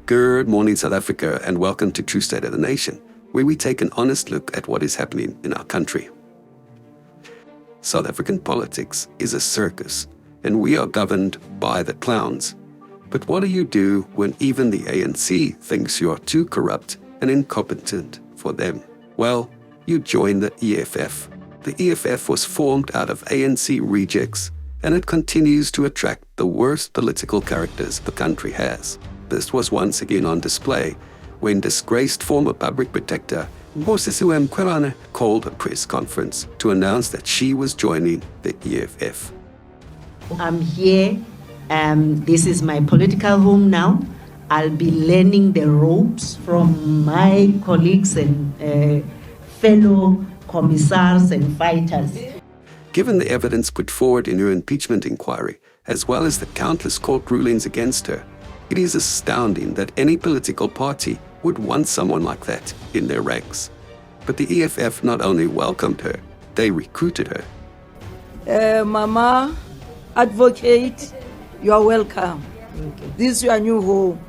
Good morning, South Africa, and welcome to True State of the Nation, where we take an honest look at what is happening in our country. South African politics is a circus, and we are governed by the clowns. But what do you do when even the ANC thinks you are too corrupt and incompetent for them? Well, you join the EFF. The EFF was formed out of ANC rejects, and it continues to attract the worst political characters the country has. This was once again on display when disgraced former public protector Busisiwe Mkhwebane called a press conference to announce that she was joining the EFF. I'm here. This is my political home now. I'll be learning the ropes from my colleagues and fellow commissars and fighters. Given the evidence put forward in her impeachment inquiry, as well as the countless court rulings against her, it is astounding that any political party would want someone like that in their ranks. But the EFF not only welcomed her, they recruited her. Mama, advocate, you are welcome. This is your new home.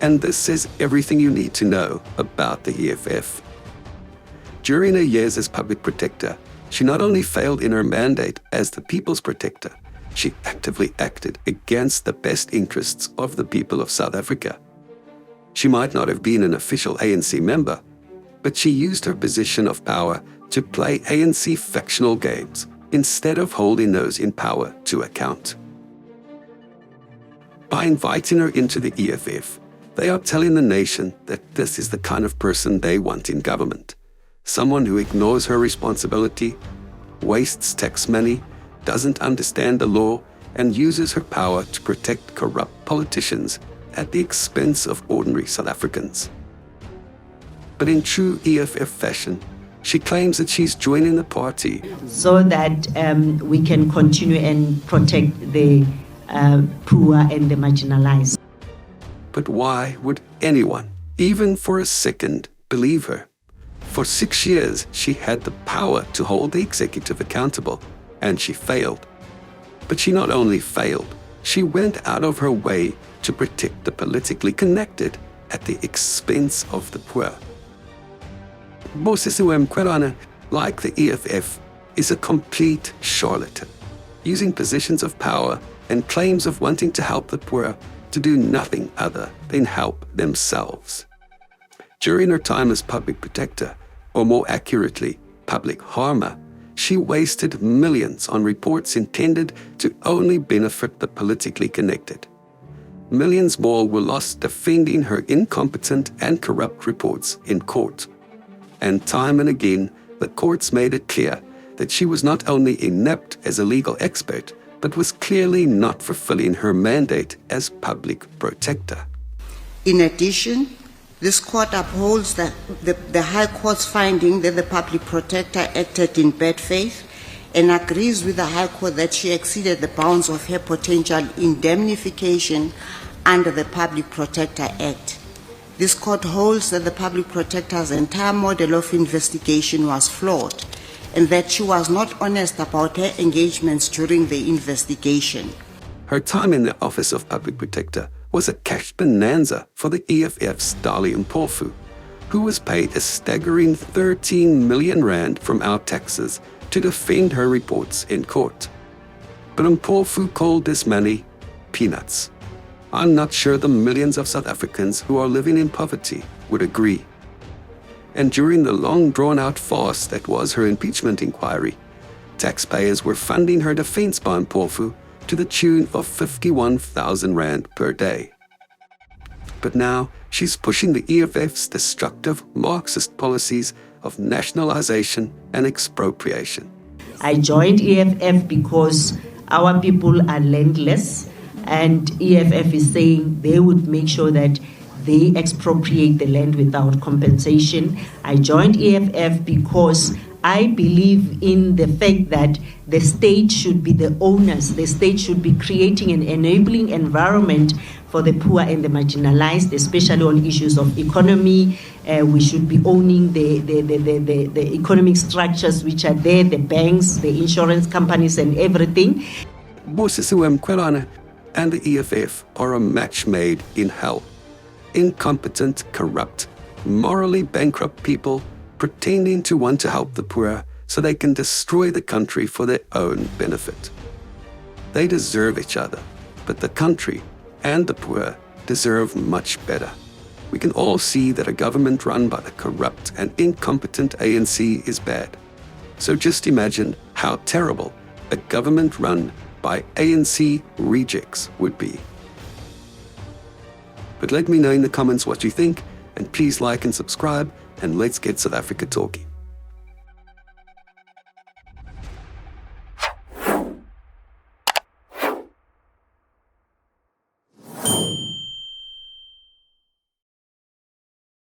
And this says everything you need to know about the EFF. During her years as public protector, she not only failed in her mandate as the people's protector, she actively acted against the best interests of the people of South Africa. She might not have been an official ANC member, but she used her position of power to play ANC factional games instead of holding those in power to account. By inviting her into the EFF, they are telling the nation that this is the kind of person they want in government. Someone who ignores her responsibility, wastes tax money, doesn't understand the law, and uses her power to protect corrupt politicians at the expense of ordinary South Africans. But in true EFF fashion, she claims that she's joining the party so that we can continue and protect the poor and the marginalized. But why would anyone, even for a second, believe her? For 6 years, she had the power to hold the executive accountable, and she failed. But she not only failed, she went out of her way to protect the politically connected at the expense of the poor. Busisiwe Mkhwebane, like the EFF, is a complete charlatan, using positions of power and claims of wanting to help the poor to do nothing other than help themselves. During her time as public protector, or more accurately, public harmer, she wasted millions on reports intended to only benefit the politically connected. Millions more were lost defending her incompetent and corrupt reports in court. And time and again, the courts made it clear that she was not only inept as a legal expert, but was clearly not fulfilling her mandate as public protector. In addition, this court upholds the High Court's finding that the public protector acted in bad faith and agrees with the High Court that she exceeded the bounds of her potential indemnification under the Public Protector Act. This court holds that the public protector's entire model of investigation was flawed and that she was not honest about her engagements during the investigation. Her time in the Office of Public Protector was a cash bonanza for the EFF's Dali Mpofu, who was paid a staggering 13 million rand from our taxes to defend her reports in court. But Mpofu called this money peanuts. I'm not sure the millions of South Africans who are living in poverty would agree. And during the long drawn-out farce that was her impeachment inquiry, taxpayers were funding her defense by Mpofu to the tune of 51,000 rand per day. But now she's pushing the EFF's destructive Marxist policies of nationalization and expropriation. I joined EFF because our people are landless, and EFF is saying they would make sure that they expropriate the land without compensation. I joined EFF because I believe in the fact that the state should be the owners. The state should be creating an enabling environment for the poor and the marginalized, especially on issues of economy. We should be owning the economic structures which are there, the banks, the insurance companies, and everything. Busisiwe Mkhwebane and the EFF are a match made in hell. incompetent, corrupt, morally bankrupt people pretending to want to help the poor so they can destroy the country for their own benefit. They deserve each other, but the country and the poor deserve much better. We can all see that a government run by the corrupt and incompetent ANC is bad. So just imagine how terrible a government run by ANC rejects would be. But let me know in the comments what you think, and please like and subscribe, and let's get South Africa talking.